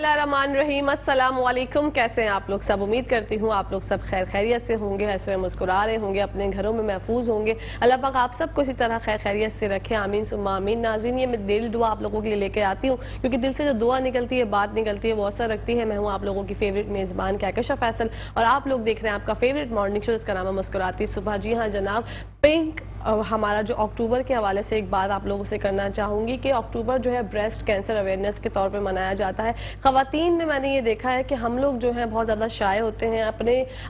बिस्मिल्लाहिर्रहमानिर्रहीम। अस्सलाम वालेकुम। कैसे हैं आप लोग सब? उम्मीद करती हूँ आप लोग सब खैर खैरियत से होंगे, हंस मुस्कुरा रहे होंगे, अपने घरों में महफूज होंगे। अल्लाह पाक आप सबको इसी तरह खैर खैरियत से रखे, आमीन सुम्मा आमीन। नाज़रीन, ये मैं दिल दुआ आप लोगों के लिए लेके आती हूँ, क्योंकि दिल से जो दुआ निकलती है, बात निकलती है, वो असर रखती है। मैं हूँ आप लोगों की फेवरेट मेज़बान कहकशा फैसल, और आप लोग देख रहे हैं आपका फेवरेट मॉर्निंग शो, इसका नाम है मुस्कुराती सुबह। जी हाँ जनाब, पिंक हमारा जो अक्टूबर के हवाले से एक बात आप लोगों से करना चाहूँगी कि अक्टूबर जो है ब्रेस्ट कैंसर अवेयरनेस के तौर पे मनाया जाता है। ख़वातीन में मैंने ये देखा है कि हम लोग जो है बहुत ज़्यादा शाय होते हैं।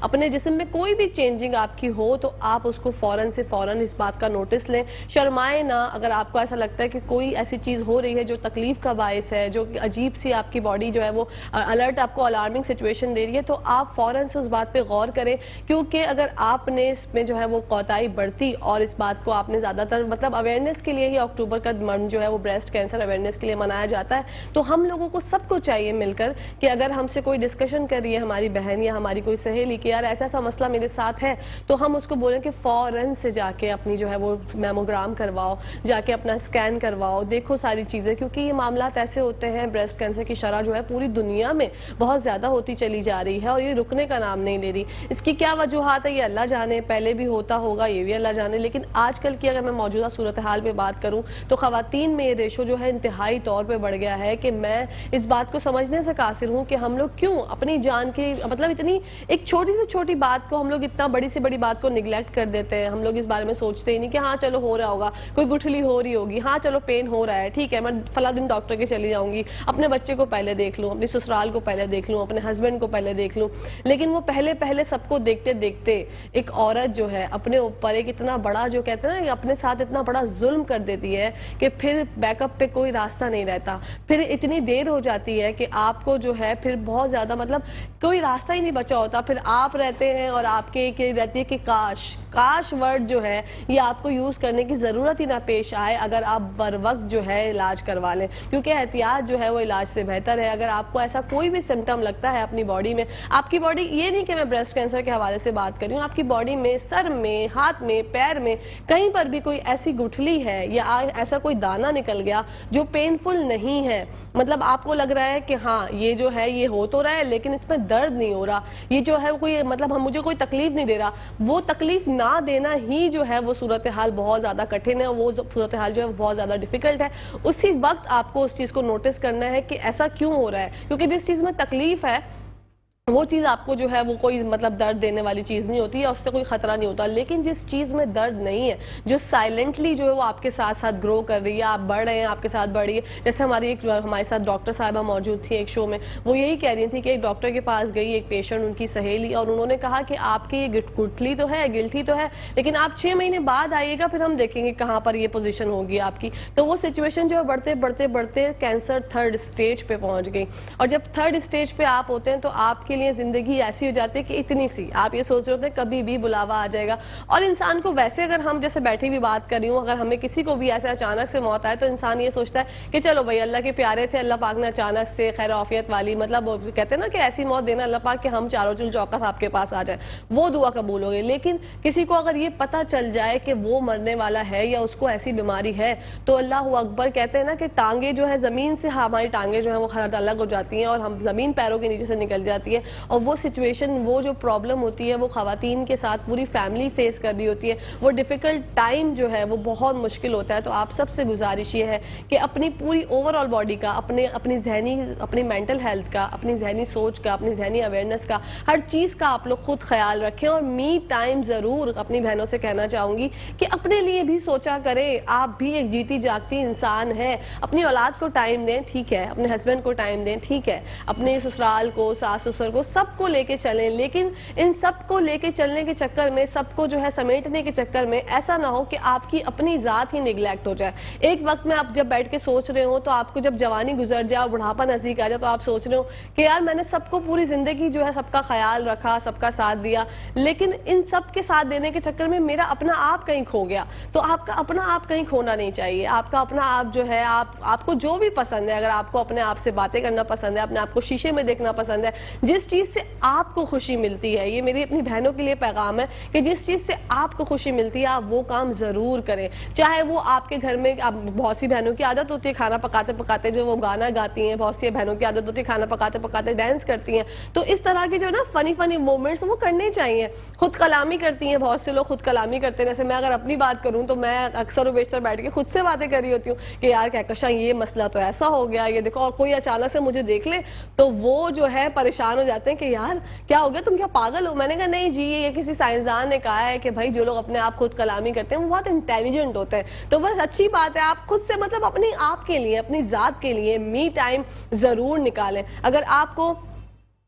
अपने जिस्म में कोई भी चेंजिंग आपकी हो तो आप उसको फ़ौरन से फ़ौरन इस बात का नोटिस लें, शर्माएं ना। अगर आपको ऐसा लगता है कि कोई ऐसी चीज़ हो रही है जो तकलीफ़ का बायस है, जो अजीब सी आपकी बॉडी जो है वो अलर्ट आपको अलार्मिंग सिचुएशन दे रही है, तो आप फ़ौरन से उस बात पर गौर करें। क्योंकि अगर आपने इसमें जो है वो कोताही बरती और इस बात को आपने ज़्यादातर मतलब अवेयरनेस के लिए ही अक्टूबर का मंथ जो है वो ब्रेस्ट कैंसर अवेयरनेस के लिए मनाया जाता है, तो हम लोगों को सबको चाहिए मिलकर कि अगर हमसे कोई डिस्कशन कर रही है हमारी बहन या हमारी कोई सहेली कि यार ऐसा ऐसा मसला मेरे साथ है, तो हम उसको बोलें कि फ़ौरन से जाके अपनी जो है वो मैमोग्राम करवाओ, जाके अपना स्कैन करवाओ, देखो सारी चीज़ें। क्योंकि ये मामला ऐसे होते हैं, ब्रेस्ट कैंसर की शरह जो है पूरी दुनिया में बहुत ज़्यादा होती चली जा रही है और ये रुकने का नाम नहीं ले रही। इसकी क्या वजूहात है ये अल्लाह जाने, पहले भी होता होगा ये भी अल्लाह जाने, लेकिन आजकल की अगर मैं मौजूदा सूरत हाल पे बात करूं तो ख़वातीन में ये रेशो जो है इंतहाई तौर पे बढ़ गया है कि मैं इस बात को समझने से कासिर हूं कि हम लोग क्यों अपनी जान की मतलब इतनी एक छोटी से छोटी बात को हम लोग इतना बड़ी से बड़ी बात को निगलेक्ट कर देते हैं। हम लोग इस बारे में सोचते ही नहीं कि हाँ चलो हो रहा होगा, कोई गुठली हो रही होगी, हाँ चलो पेन हो रहा है, ठीक है मैं फला दिन डॉक्टर के चली जाऊँगी, अपने बच्चे को पहले देख लूँ, अपनी ससुराल को पहले देख लूँ, अपने हस्बैंड को पहले देख लूँ। लेकिन वो पहले पहले सबको देखते देखते एक औरत जो है अपने ऊपर एक इतना बड़ा जो कहते हैं ना अपने साथ इतना बड़ा जुल्म कर देती है कि फिर बैकअप पे कोई रास्ता नहीं रहता। फिर इतनी देर हो जाती है कि आपको जो है फिर बहुत ज़्यादा मतलब कोई रास्ता ही नहीं बचा होता। फिर आप रहते हैं और आपके एक रहती है कि काश वर्ड जो है ये आपको यूज़ करने की ज़रूरत ही ना पेश आए अगर आप बर वक्त जो है इलाज करवा लें, क्योंकि एहतियात जो है वो इलाज से बेहतर है। अगर आपको ऐसा कोई भी सिम्टम लगता है अपनी बॉडी में, आपकी बॉडी ये नहीं कि मैं ब्रेस्ट कैंसर के हवाले से बात कर रही हूँ, आपकी बॉडी में, सर में, हाथ में, पैर में, कहीं पर भी कोई ऐसी गुठली है या ऐसा कोई दाना निकल गया जो पेनफुल नहीं है, मतलब आपको लग रहा है कि हाँ ये जो है ये हो तो रहा है लेकिन इसमें दर्द नहीं हो रहा, ये जो है कोई मतलब हम मुझे कोई तकलीफ नहीं दे रहा, वो तकलीफ ना देना ही जो है वो सूरत हाल बहुत ज़्यादा कठिन है, वो सूरत हाल जो है बहुत ज़्यादा डिफिकल्ट है। उसी वक्त आपको उस चीज़ को नोटिस करना है कि ऐसा क्यों हो रहा है, क्योंकि जिस चीज़ में तकलीफ है वो चीज़ आपको जो है वो कोई मतलब दर्द देने वाली चीज़ नहीं होती है, उससे कोई ख़तरा नहीं होता। लेकिन जिस चीज़ में दर्द नहीं है, जो साइलेंटली जो है वो आपके साथ साथ ग्रो कर रही है, आप बढ़ रहे हैं, आपके साथ बढ़ रही है। जैसे हमारे साथ डॉक्टर साहिबा मौजूद थी एक शो में, वो यही कह रही थी कि एक डॉक्टर के पास गई एक पेशेंट, उनकी सहेली, और उन्होंने कहा कि आपकी ये गुठली तो है, गिल्टी तो है, लेकिन आप 6 महीने बाद आइएगा, फिर हम देखेंगे कहाँ पर ये पोजीशन होगी आपकी। तो वो सिचुएशन जो है बढ़ते बढ़ते बढ़ते कैंसर 3rd स्टेज पे पहुँच गई। और जब 3rd स्टेज पे आप होते हैं तो आपके लिए ज़िंदगी ऐसी हो जाती है कि इतनी सी आप ये सोच रहे होते हैं कभी भी बुलावा आ जाएगा। और इंसान को वैसे अगर हम जैसे बैठी भी बात कर रही हूँ, अगर हमें किसी को भी ऐसे अचानक से मौत आए तो इंसान ये सोचता है कि चलो भाई अल्लाह के प्यारे थे, अल्लाह पाक ने अचानक से खैर आफियत वाली मतलब कहते हैं ना कि ऐसी मौत देना अल्लाह पाक कि हम चारों चुल चौकस आपके पास आ जाए, वो दुआ कबूल हो गई। लेकिन किसी को अगर ये पता चल जाए कि वो मरने वाला है या उसको ऐसी बीमारी है, तो अल्लाह अकबर कहते हैं ना कि टांगे जो है ज़मीन से, हमारी टांगे जो है वो अलग हो जाती हैं और हम ज़मीन पैरों के नीचे से निकल जाती है। और वो सिचुएशन, वो जो प्रॉब्लम होती है वो ख़वातीन के साथ पूरी फैमिली फेस कर रही होती है, वो डिफ़िकल्ट टाइम जो है वो बहुत मुश्किल होता है। तो आप सबसे गुजारिश ये है कि अपनी पूरी ओवरऑल बॉडी का, अपनी मेंटल हेल्थ का, अपनी जहनी सोच का, अपनी जहनी अवेयरनेस का, हर चीज़ का आप लोग खुद ख्याल रखें। और मी टाइम ज़रूर अपनी बहनों से कहना चाहूँगी कि अपने लिए भी सोचा करें, आप भी एक जीती जागती इंसान है। अपनी औलाद को टाइम दें, ठीक है, अपने हस्बैंड को टाइम दें, ठीक है, अपने ससुराल को, सास ससुर को, सबको लेके चलें। लेकिन इन सबको लेके चलने के चक्कर में, सबको जो है समेटने के चक्कर में ऐसा ना हो कि आपकी अपनी ज़ात ही निगलेक्ट हो जाए। एक वक्त में आप जब बैठ के सोच रहे हो, तो आपको जब जवानी गुजर जाए और बुढ़ापा नज़दीक आ जाए, तो आप सोच रहे हो कि यार मैंने सबको पूरी ज़िंदगी जो है सबका ख्याल रखा, सबका साथ दिया, लेकिन इन सब के साथ देने के चक्कर में मेरा अपना आप कहीं खो गया। तो आपका अपना आप कहीं खोना नहीं चाहिए। आपका अपना आप जो है, आपको जो भी पसंद है, अगर आपको अपने आप से बातें करना पसंद है, अपने आप को शीशे में देखना पसंद है, जिस जिस चीज़ से आपको खुशी मिलती है, ये मेरी अपनी बहनों के लिए पैगाम है कि जिस चीज़ से आपको खुशी मिलती है आप वो काम ज़रूर करें। चाहे वो आपके घर में, अब बहुत सी बहनों की आदत होती है खाना पकाते पकाते जो वो गाना गाती हैं, बहुत सी बहनों की आदत होती है खाना पकाते पकाते डांस करती हैं। तो इस तरह की जो ना फनी मोमेंट्स वो करने चाहिए। खुद कलामी करती हैं, बहुत से लोग खुद कलामी करते हैं। जैसे मैं अगर अपनी बात करूं तो मैं अक्सर बेशतर बैठ के खुद से बातें कर रही होती हूँ कि यार कहकशां ये मसला तो ऐसा हो गया, ये देखो। और कोई अचानक से मुझे देख ले तो वो जो है परेशान हो जाते हैं कि यार क्या हो गया, तुम क्या पागल हो। मैंने कहा नहीं जी, ये किसी साइंसदान ने कहा है कि भाई जो लोग अपने आप खुद कलामी करते हैं वो बहुत इंटेलिजेंट होते हैं। तो बस अच्छी बात है, आप खुद से मतलब अपनी आप के लिए, अपनी ज़ात के लिए मी टाइम ज़रूर निकालें। अगर आपको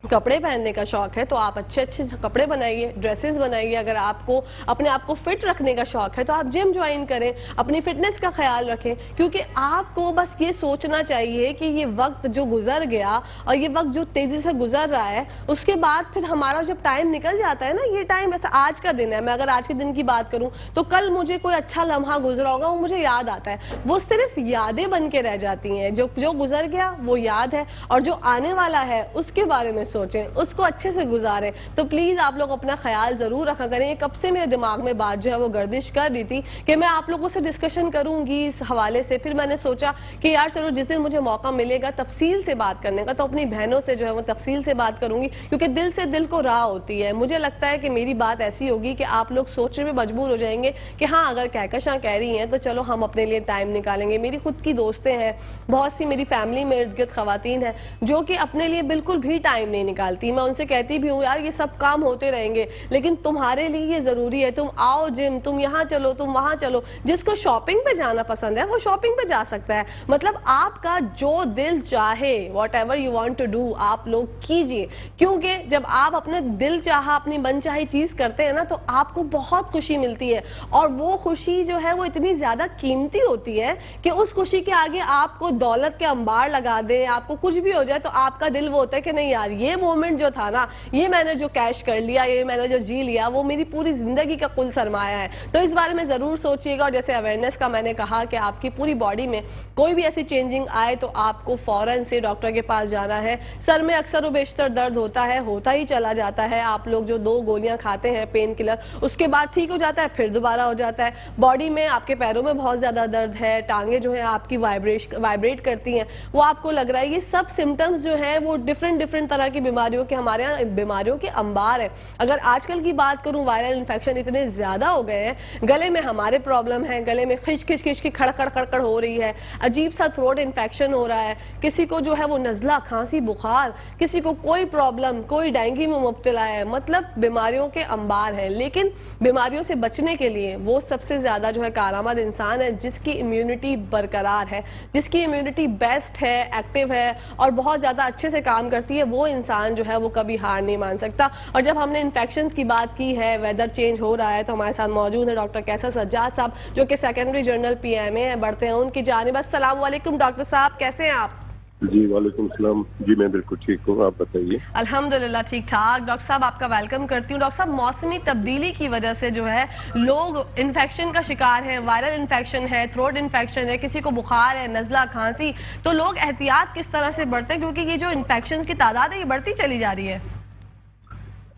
कपड़े पहनने का शौक है तो आप अच्छे अच्छे कपड़े बनाइए, ड्रेसेस बनाइए। अगर आपको अपने आप को फिट रखने का शौक है तो आप जिम ज्वाइन करें, अपनी फिटनेस का ख्याल रखें। क्योंकि आपको बस ये सोचना चाहिए कि ये वक्त जो गुजर गया और ये वक्त जो तेज़ी से गुजर रहा है, उसके बाद फिर हमारा जब टाइम निकल जाता है ना, ये टाइम ऐसा आज का दिन है, मैं अगर आज के दिन की बात करूँ तो कल मुझे कोई अच्छा लम्हा गुजरा होगा वो मुझे याद आता है। वो सिर्फ यादें बन के रह जाती हैं। जो गुजर गया वो याद है, और जो आने वाला है उसके बारे में सोचें, उसको अच्छे से गुजारें। तो प्लीज़ आप लोग अपना ख्याल ज़रूर रखा करें। ये कब से मेरे दिमाग में बात जो है वो गर्दिश कर रही थी कि मैं आप लोगों से डिस्कशन करूंगी इस हवाले से। फिर मैंने सोचा कि यार चलो जिस दिन मुझे मौका मिलेगा तफसील से बात करने का तो अपनी बहनों से जो है वो तफसील से बात करूंगी, क्योंकि दिल से दिल को राह होती है। मुझे लगता है कि मेरी बात ऐसी होगी कि आप लोग सोचने में मजबूर हो जाएंगे कि हाँ अगर कहकशां कह रही हैं तो चलो हम अपने लिए टाइम निकालेंगे। मेरी खुद की दोस्तें हैं, बहुत सी मेरी फैमिली में इर्द गिर्द खवातीन हैं जो कि अपने लिए बिल्कुल भी टाइम नहीं निकालती। मैं उनसे कहती भी हूँ यार ये सब काम होते रहेंगे लेकिन तुम्हारे लिए ये ज़रूरी है, तुम आओ जिम, तुम यहाँ चलो, तुम वहाँ चलो। जिसको शॉपिंग पे जाना पसंद है वो शॉपिंग पे जा सकता है। मतलब आपका जो दिल चाहे, whatever you want to do, आप लोग कीजिए। क्योंकि जब आप अपने दिल चाहा, अपनी मन चाही चीज़ करते हैं ना तो आपको बहुत खुशी मिलती है। और वो खुशी जो है वो इतनी ज़्यादा कीमती होती है कि उस खुशी के आगे आपको दौलत के अंबार लगा दें, आपको कुछ भी हो जाए तो आपका दिल वो होता है कि नहीं यार ये मोमेंट जो था ना, ये मैंने जो कैश कर लिया, ये मैंने जो जी लिया, वो मेरी पूरी जिंदगी का कुल सरमाया है। तो इस बारे में ज़रूर सोचिएगा। और जैसे अवेयरनेस का मैंने कहा कि आपकी पूरी बॉडी में कोई भी ऐसी चेंजिंग आए तो आपको फ़ौरन से डॉक्टर के पास जाना है। सर में अक्सर व बेशतर दर्द होता ही चला जाता है। आप लोग जो 2 गोलियां खाते हैं पेन किलर, उसके बाद ठीक हो जाता है, फिर दोबारा हो जाता है। बॉडी में आपके पैरों में बहुत ज़्यादा दर्द है, टांगें जो है आपकी वाइब्रेट करती हैं, वो आपको लग रहा है। ये सब सिम्टम्स जो है वो डिफरेंट तरह की बीमारियों के, हमारे यहाँ बीमारियों के अंबार है। अगर आजकल की बात करूं, वायरल इन्फेक्शन इतने ज़्यादा हो गए हैं, गले में हमारे प्रॉब्लम है, गले में खिच की खड़खड़ हो रही है, अजीब सा थ्रोट इन्फेक्शन हो रहा है, किसी को जो है वो नज़ला, खांसी, बुखार, किसी को कोई प्रॉब्लम, कोई डेंगू में मुब्तला है। मतलब बीमारियों के अंबार है। लेकिन बीमारियों से बचने के लिए वो सबसे ज़्यादा जो है कारआमद इंसान है जिसकी इम्यूनिटी बरकरार है, जिसकी इम्यूनिटी बेस्ट है, एक्टिव है और बहुत ज़्यादा अच्छे से काम करती है। वो इंसान जो है वो कभी हार नहीं मान सकता। और जब हमने इन्फेक्शंस की बात की है, वेदर चेंज हो रहा है, तो हमारे साथ मौजूद है डॉक्टर कैसर सज्जाद साहब जो कि सेकेंडरी जर्नल PMA है। बढ़ते हैं उनकी जानिब। अस्सलाम वालेकुम डॉक्टर साहब, कैसे हैं आप? जी वालेकुम सलाम। जी मैं बिल्कुल ठीक हूँ, आप बताइए। अल्हम्दुलिल्लाह ठीक ठाक। डॉक्टर साहब आपका वेलकम करती हूँ। डॉक्टर साहब मौसमी तब्दीली की वजह से जो है लोग इन्फेक्शन का शिकार हैं, वायरल इन्फेक्शन है, थ्रोट इन्फेक्शन है, किसी को बुखार है, नज़ला, खांसी, तो लोग एहतियात किस तरह से बरतें क्योंकि ये जो इन्फेक्शन की तादाद है ये बढ़ती चली जा रही है?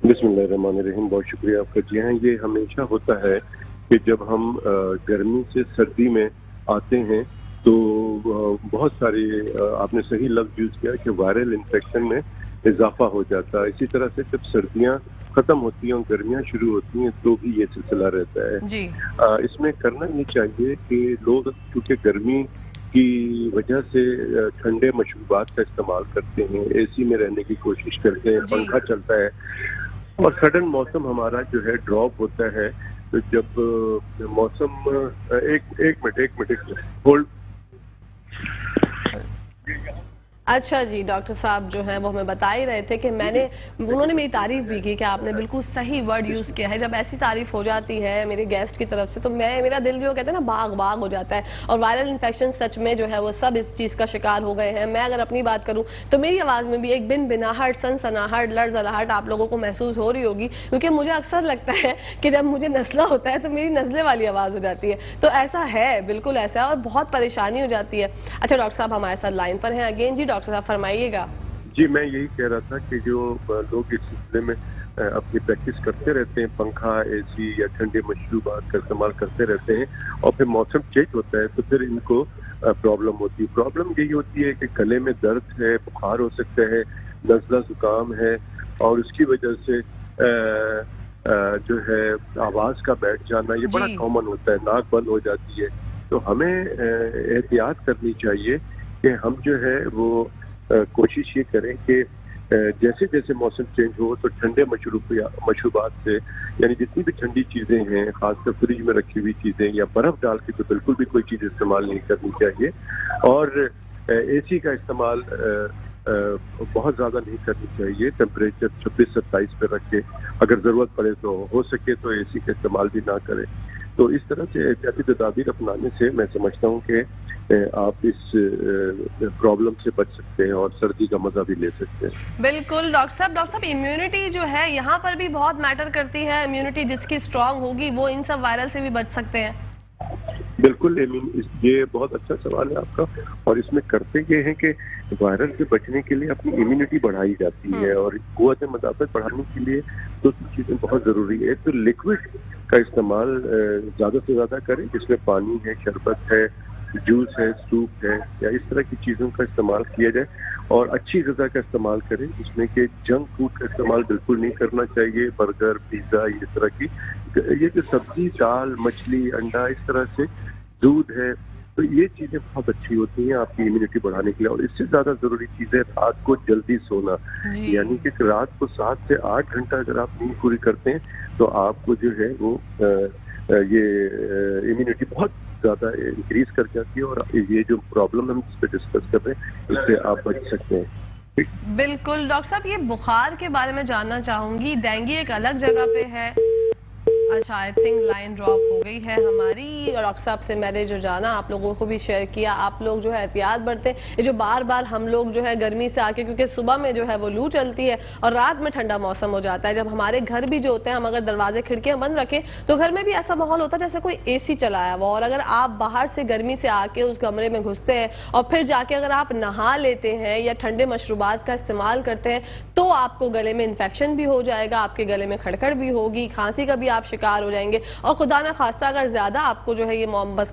बिस्मिल्लाहिर्रहमानिर्रहीम, बहुत शुक्रिया आपका। जी हाँ, ये हमेशा होता है कि जब हम गर्मी से सर्दी में आते हैं तो बहुत सारी, आपने सही लफ्ज़ यूज़ किया कि वायरल इन्फेक्शन में इजाफा हो जाता है। इसी तरह से जब सर्दियाँ ख़त्म होती हैं और गर्मियाँ शुरू होती हैं तो भी ये सिलसिला रहता है जी। इसमें करना ये चाहिए कि लोग क्योंकि गर्मी की वजह से ठंडे मशरूबात का इस्तेमाल करते हैं, AC में रहने की कोशिश करते हैं, पंखा चलता है और सडन मौसम हमारा जो है ड्रॉप होता है। तो जब मौसम एक मिनट होल्ड। अच्छा जी, डॉक्टर साहब जो हैं वो हमें बता ही रहे थे कि उन्होंने मेरी तारीफ़ भी की कि आपने बिल्कुल सही वर्ड यूज़ किया है। जब ऐसी तारीफ़ हो जाती है मेरे गेस्ट की तरफ से तो मेरा दिल भी वो कहते हैं ना बाग हो जाता है। और वायरल इन्फेक्शन सच में जो है वो सब इस चीज़ का शिकार हो गए हैं। मैं अगर अपनी बात करूँ तो मेरी आवाज़ में भी एक बिनाहट, सनसनाहट, लड़झड़ाहट आप लोगों को महसूस हो रही होगी क्योंकि मुझे अक्सर लगता है कि जब मुझे नज़ला होता है तो मेरी नज़ले वाली आवाज़ हो जाती है। तो ऐसा है, बिल्कुल ऐसा है और बहुत परेशानी हो जाती है। अच्छा डॉक्टर साहब हमारे साथ लाइन पर हैं अगेन। जी डॉक्टर साहब फरमाइएगा। जी, मैं यही कह रहा था कि जो लोग इस सिलसिले में अपनी प्रैक्टिस करते रहते हैं, पंखा, एसी या ठंडे मशरूबात का इस्तेमाल करते रहते हैं और फिर मौसम चेंज होता है तो फिर इनको प्रॉब्लम होती है। प्रॉब्लम यही होती है कि गले में दर्द है, बुखार हो सकता है, नज़ला ज़ुकाम है और उसकी वजह से जो है आवाज़ का बैठ जाना, ये बड़ा जी। कॉमन होता है, नाक बंद हो जाती है। तो हमें एहतियात करनी चाहिए कि हम जो है वो कोशिश ये करें कि जैसे जैसे मौसम चेंज हो तो ठंडे मशरूबात से, यानी जितनी भी ठंडी चीज़ें हैं, खासकर फ्रिज में रखी हुई चीज़ें या बर्फ़ डाल के तो बिल्कुल भी कोई चीज़ इस्तेमाल नहीं करनी चाहिए और एसी का इस्तेमाल बहुत ज़्यादा नहीं करनी चाहिए। टेम्परेचर 26-27 पे रख के, अगर ज़रूरत पड़े तो हो सके तो एसी का इस्तेमाल भी ना करें। तो इस तरह से एहतियाती तदाबीर अपनाने से मैं समझता हूँ कि आप इस प्रॉब्लम से बच सकते हैं और सर्दी का मजा भी ले सकते हैं। बिल्कुल डॉक्टर साहब इम्यूनिटी जो है यहाँ पर भी बहुत मैटर करती है। इम्यूनिटी जिसकी स्ट्रांग होगी वो इन सब वायरल से भी बच सकते हैं। बिल्कुल, ये बहुत अच्छा सवाल है आपका और इसमें करते ये हैं कि वायरस से बचने के लिए अपनी इम्यूनिटी बढ़ाई जाती है और कुव्वत मदाफ़त बढ़ाने के लिए दो चीज़ें बहुत ज़रूरी है। एक तो लिक्विड का इस्तेमाल ज़्यादा से ज़्यादा करें, जिसमें पानी है, शरबत है, जूस है, सूप है या इस तरह की चीज़ों का इस्तेमाल किया जाए और अच्छी ग़िज़ा का इस्तेमाल करें, जिसमें कि जंक फूड का इस्तेमाल बिल्कुल नहीं करना चाहिए। बर्गर, पिज़्ज़ा, इस तरह की ये जो सब्ज़ी, दाल, मछली, अंडा, इस तरह से दूध है, तो ये चीज़ें बहुत अच्छी होती हैं आपकी इम्यूनिटी बढ़ाने के लिए। और इससे ज़्यादा ज़रूरी चीज़ है रात को जल्दी सोना, यानी कि रात को 7 से 8 घंटा अगर आप नींद पूरी करते हैं तो आपको जो है वो ये इम्यूनिटी बहुत ज़्यादा इंक्रीज कर जाती है और ये जो प्रॉब्लम हम इस पर डिस्कस कर रहे हैं इससे आप बच सकते हैं। बिल्कुल डॉक्टर साहब, ये बुखार के बारे में जानना चाहूंगी। डेंगू एक अलग जगह पे है। अच्छा, आई थिंक लाइन ड्रॉप हो गई है हमारी। डॉक्टर साहब से मैंने जो जाना आप लोगों को भी शेयर किया, आप लोग जो है एहतियात बरतें। ये जो बार बार हम लोग जो है गर्मी से आके, क्योंकि सुबह में जो है वो लू चलती है और रात में ठंडा मौसम हो जाता है। जब हमारे घर भी जो होते हैं, हम अगर दरवाजे खिड़कियां बंद रखें तो घर में भी ऐसा माहौल होता है जैसे कोई एसी चलाया हुआ। और अगर आप बाहर से गर्मी से आके उस कमरे में घुसते हैं और फिर जाके अगर आप नहा लेते हैं या ठंडे मशरूबात का इस्तेमाल करते हैं तो आपको गले में इन्फेक्शन भी हो जाएगा, आपके गले में खड़खड़ भी होगी, खांसी का भी आप शिकार हो जाएंगे और खुदा ना खास्ता अगर ज्यादा आपको जो है ये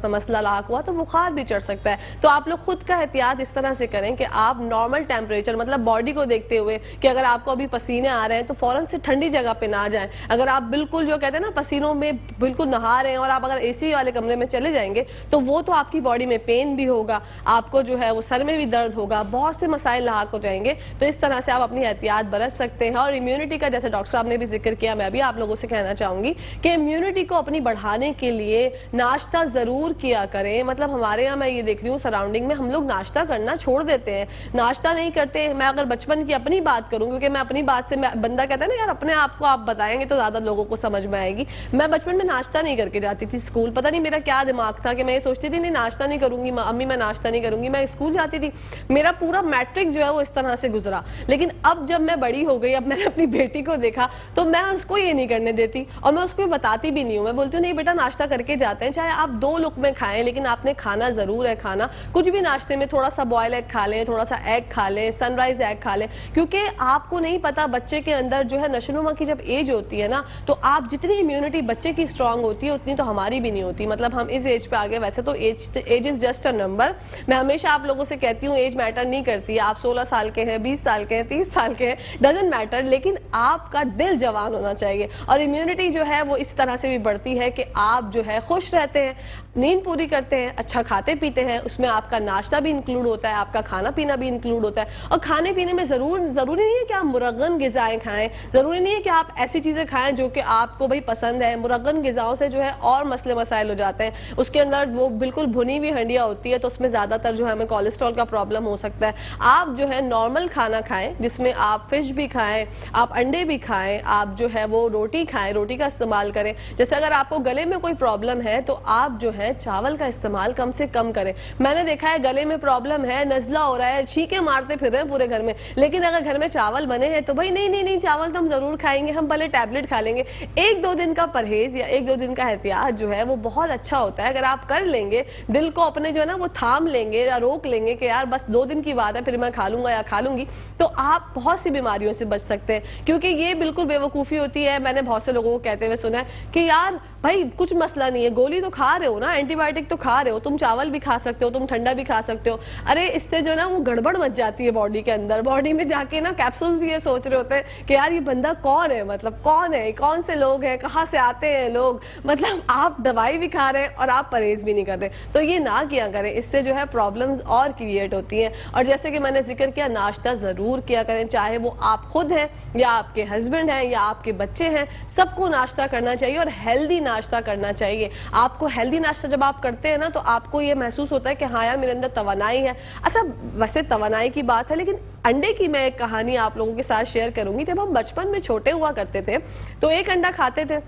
मसला लाक हुआ तो बुखार भी चढ़ सकता है। तो आप लोग खुद का एहतियात इस तरह से करें कि आप नॉर्मल टेम्परेचर, मतलब बॉडी को देखते हुए कि अगर आपको अभी पसीने आ रहे हैं तो फौरन से ठंडी जगह पे ना जाएं। अगर आप बिल्कुल जो कहते हैं ना पसीनों में बिल्कुल नहा रहे हैं और आप अगर एसी वाले कमरे में चले जाएंगे तो वो तो आपकी बॉडी में पेन भी होगा, आपको जो है वो सर में भी दर्द होगा, बहुत से मसाइल लाक हो जाएंगे। तो इस तरह से आप अपनी एहतियात बरत सकते हैं। और इम्यूनिटी का जैसे डॉक्टर साहब ने भी जिक्र किया, मैं भी आप लोगों से कहना चाहूंगी कि इम्यूनिटी को अपनी बढ़ाने के लिए नाश्ता जरूर किया करें। मतलब हमारे यहाँ मैं ये देख रही हूँ सराउंडिंग में हम लोग नाश्ता करना छोड़ देते हैं, नाश्ता नहीं करते। मैं अगर बचपन की अपनी बात करूँ, क्योंकि मैं अपनी बात से बंदा कहता है ना यार अपने आप को आप बताएंगे तो ज्यादा लोगों को समझ में आएगी। मैं बचपन में नाश्ता नहीं करके जाती थी स्कूल। पता नहीं मेरा क्या दिमाग था कि मैं ये सोचती थी नहीं नाश्ता नहीं करूंगी अम्मी, मैं नाश्ता नहीं करूंगी। मैं स्कूल जाती थी, मेरा पूरा मैट्रिक जो है वो इस तरह से गुजरा। लेकिन अब जब मैं बड़ी हो गई, अब मैंने अपनी बेटी को देखा तो मैं उसको ये नहीं करने देती और मैं उसको बताती भी नहीं हूँ। मैं बोलती हूँ नहीं बेटा नाश्ता करके जाते हैं, चाहे आप 2 लुक़मे खाएं लेकिन आपने खाना जरूर है। खाना कुछ भी नाश्ते में थोड़ा सा बॉयल एग खा लें, थोड़ा सा एग खा लें, सनराइज एग खा लें, क्योंकि आपको नहीं पता बच्चे के अंदर जो है नशोनुमा की जब एज होती है ना तो आप जितनी इम्यूनिटी बच्चे की स्ट्रांग होती है उतनी तो हमारी भी नहीं होती। मतलब हम इस एज पे आ गए। वैसे तो age is just a number. मैं हमेशा आप लोगों से कहती हूँ एज मैटर नहीं करती है। आप 16 साल के हैं, 20 साल के हैं, 30 साल के हैं, डजंट मैटर, लेकिन आपका दिल जवान होना चाहिए। और इम्यूनिटी जो है वो इस तरह से भी बढ़ती है कि आप जो है खुश रहते हैं, नींद पूरी करते हैं, अच्छा खाते पीते हैं, उसमें आपका नाश्ता भी इंक्लूड होता है, आपका खाना पीना भी इंक्लूड होता है। और खाने पीने में जरूरी नहीं है कि आप मुरगन ग़िज़ाएं खाएं, जरूरी नहीं है कि आप ऐसी चीज़ें खाएं जो कि आपको भाई पसंद है। मुरगन ग़िज़ाओं से जो है और मसले मसाइल हो जाते हैं। उसके अंदर वो बिल्कुल भुनी हुई हंडिया होती है तो उसमें ज़्यादातर जो है हमें कोलेस्ट्रॉल का प्रॉब्लम हो सकता है। आप जो है नॉर्मल खाना खाएं जिसमें आप फिश भी खाएं, आप अंडे भी खाएं, आप जो है वो रोटी खाएं, रोटी का इस्तेमाल इस्तेमाल करें। जैसे अगर आपको गले में कोई प्रॉब्लम है तो आप जो है चावल का इस्तेमाल कम से कम करें। मैंने देखा है गले में प्रॉब्लम है, नज़ला हो रहा है, छींके मारते फिर रहे हैं पूरे घर में, लेकिन अगर घर में चावल बने हैं तो भाई नहीं नहीं नहीं, चावल तो हम जरूर खाएंगे, हम भले टैबलेट खा लेंगे। 1-2 दिन का परहेज या 1-2 दिन का एहतियात जो है वो बहुत अच्छा होता है। अगर आप कर लेंगे, दिल को अपने जो है ना वो थाम लेंगे या रोक लेंगे कि यार बस 2 दिन की बात है, फिर मैं खा लूंगा या खा लूंगी, तो आप बहुत सी बीमारियों से बच सकते हैं। क्योंकि ये बिल्कुल बेवकूफ़ी होती है, मैंने बहुत से लोगों को कहते हुए सुना है कि यार भाई कुछ मसला नहीं है, गोली तो खा रहे हो ना, एंटीबायोटिक तो खा रहे हो, तुम चावल भी खा सकते हो, तुम ठंडा भी खा सकते हो। अरे इससे जो है ना वो गड़बड़ मच जाती है बॉडी के अंदर। बॉडी में जाके ना कैप्सूल्स भी ये सोच रहे होते हैं कि यार ये बंदा कौन है, मतलब कौन है, कौन से लोग हैं, कहाँ से आते हैं लोग, मतलब आप दवाई भी खा रहे हैं और आप परहेज भी नहीं कर रहे। तो ये ना किया करें, इससे जो है प्रॉब्लम्स और क्रिएट होती हैं। और जैसे कि मैंने जिक्र किया, नाश्ता ज़रूर किया करें, चाहे वो आप खुद हैं या आपके हस्बैंड हैं या आपके बच्चे हैं, सबको नाश्ता करना चाहिए और हेल्दी नाश्ता करना चाहिए। आपको हेल्दी नाश्ता जब आप करते हैं ना तो आपको ये महसूस होता है कि हाँ यार मेरे अंदर तवानाई है। अच्छा, वैसे तवानाई की बात है, लेकिन अंडे की मैं एक कहानी आप लोगों के साथ शेयर करूंगी। जब हम बचपन में छोटे हुआ करते थे तो एक अंडा खाते थे,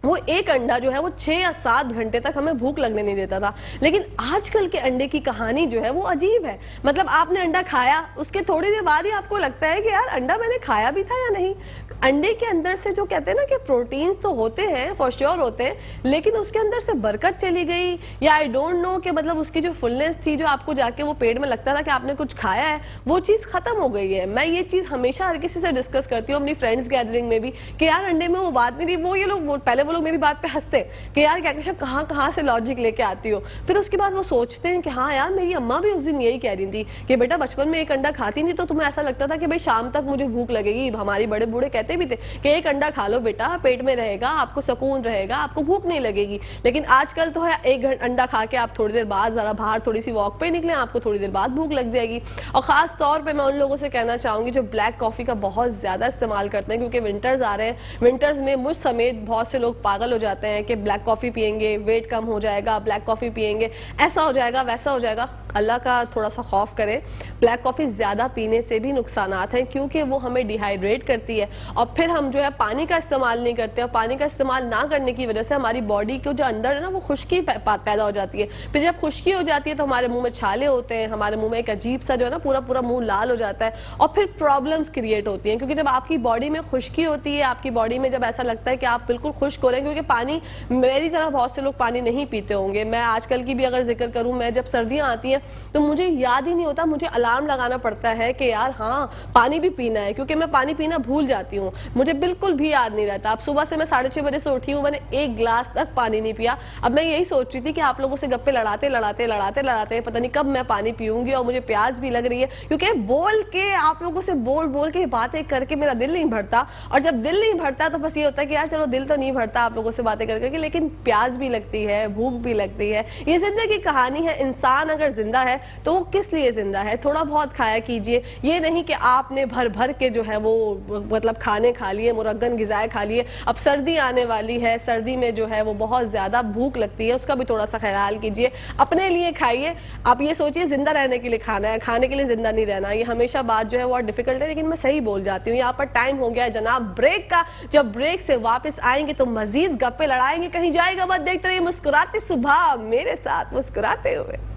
वो एक अंडा जो है वो 6 या 7 घंटे तक हमें भूख लगने नहीं देता था। लेकिन आजकल के अंडे की कहानी जो है वो अजीब है। मतलब आपने अंडा खाया, उसके थोड़ी देर बाद ही आपको लगता है कि यार अंडा मैंने खाया भी था या नहीं। अंडे के अंदर से जो कहते हैं ना कि प्रोटीन्स तो होते हैं, फॉर श्योर होते हैं, लेकिन उसके अंदर से बरकत चली गई या आई डोंट नो कि मतलब उसकी जो फुलनेस थी, जो आपको जाके वो पेट में लगता था कि आपने कुछ खाया है, वो चीज़ खत्म हो गई है। मैं ये चीज़ हमेशा हर किसी से डिस्कस करती हूँ अपनी फ्रेंड्स गैदरिंग में भी कि यार अंडे में वो बात नहीं रही। वो ये लोग पहले वो लोग मेरी बात पे हंसते कि यार क्या कहाँ से लॉजिक लेके आती हो। फिर उसके बाद वो सोचते हैं कि हाँ यार मेरी अम्मा भी उस दिन यही कह रही थी कि बेटा बचपन में एक अंडा खाती नहीं तो तुम्हें ऐसा लगता था कि भाई शाम तक मुझे भूख लगेगी। हमारी बड़े बूढ़े कहते भी थे कि एक अंडा खा लो बेटा, पेट में रहेगा, आपको सुकून रहेगा, आपको भूख नहीं लगेगी। लेकिन आजकल तो है एक अंडा खा के आप थोड़ी देर बाद जरा बाहर थोड़ी सी वॉक पे निकले, आपको थोड़ी देर बाद भूख लग जाएगी। और खास तौर पे मैं उन लोगों से कहना चाहूंगी जो ब्लैक कॉफी का बहुत ज्यादा इस्तेमाल करते हैं, क्योंकि विंटर्स आ रहे हैं। विंटर्स में मुझ समेत बहुत से लोग पागल हो जाते हैं कि ब्लैक कॉफी पियेंगे वेट कम हो जाएगा, ब्लैक कॉफी पियेंगे ऐसा हो जाएगा वैसा हो जाएगा। अल्लाह का थोड़ा सा खौफ करें। ब्लैक कॉफी ज़्यादा पीने से भी नुकसानात हैं, क्योंकि वो हमें डिहाइड्रेट करती है और फिर हम जो है पानी का इस्तेमाल नहीं करते। और पानी का इस्तेमाल ना करने की वजह से हमारी बॉडी को जो अंदर है ना वो खुश्की पैदा हो जाती है। फिर जब खुश्की हो जाती है तो हमारे मुंह में छाले होते हैं, हमारे मुंह में एक अजीब सा जो है ना पूरा मुंह लाल हो जाता है और फिर प्रॉब्लम्स क्रिएट होती हैं। क्योंकि जब आपकी बॉडी में खुश्की होती है, आपकी बॉडी में जब ऐसा लगता है कि आप बिल्कुल खुश्क हो रहे हैं, क्योंकि पानी, मेरी तरह बहुत से लोग पानी नहीं पीते होंगे। मैं आजकल की भी अगर जिक्र करूं, मैं जब सर्दियां आती हैं तो मुझे याद ही नहीं होता, मुझे अलार्म लगाना पड़ता है कि यार हाँ पानी भी पीना है, क्योंकि मैं पानी पीना भूल जाती हूँ, मुझे बिल्कुल भी याद नहीं रहता। अब सुबह से मैं 6:30 बजे से उठी हूँ, मैंने 1 गिलास तक पानी नहीं पिया। अब मैं यही सोच रही थी कि आप लोगों से गप्पे लड़ाते पता नहीं कब मैं पानी पीऊंगी और मुझे प्यास भी लग रही है, क्योंकि बोल के आप लोगों से बोल के बातें करके मेरा दिल नहीं भरता। और जब दिल नहीं भरता तो बस ये होता है कि यार चलो दिल तो नहीं भरता आप लोगों से बातें करके, लेकिन प्यास भी लगती है, भूख भी लगती है। ये जिंदगी की कहानी है। इंसान अगर जिंदा है तो वो किस लिए जिंदा है? थोड़ा बहुत खाया कीजिए। ये नहीं कि आपने भर के जो है वो मतलब खाने खा लिए, मुरग्गन गिज़ाएं खा लिए। अब सर्दी आने वाली है, सर्दी में जो है वो बहुत ज़्यादा भूख लगती है, उसका भी थोड़ा सा ख्याल कीजिए। अपने लिए खाइए। आप ये सोचिए जिंदा रहने के लिए खाना है, खाने के लिए जिंदा नहीं रहना। ये हमेशा बात जो है वो डिफिकल्ट है, लेकिन मैं सही बोल जाती हूँ। यहाँ पर टाइम हो गया है जनाब ब्रेक का। जब ब्रेक से वापस आएंगे तो मजीद गप्पे लड़ाएंगे, कहीं जाएगा मत। देखते रहिए मुस्कुराते सुबह मेरे साथ मुस्कुराते हुए।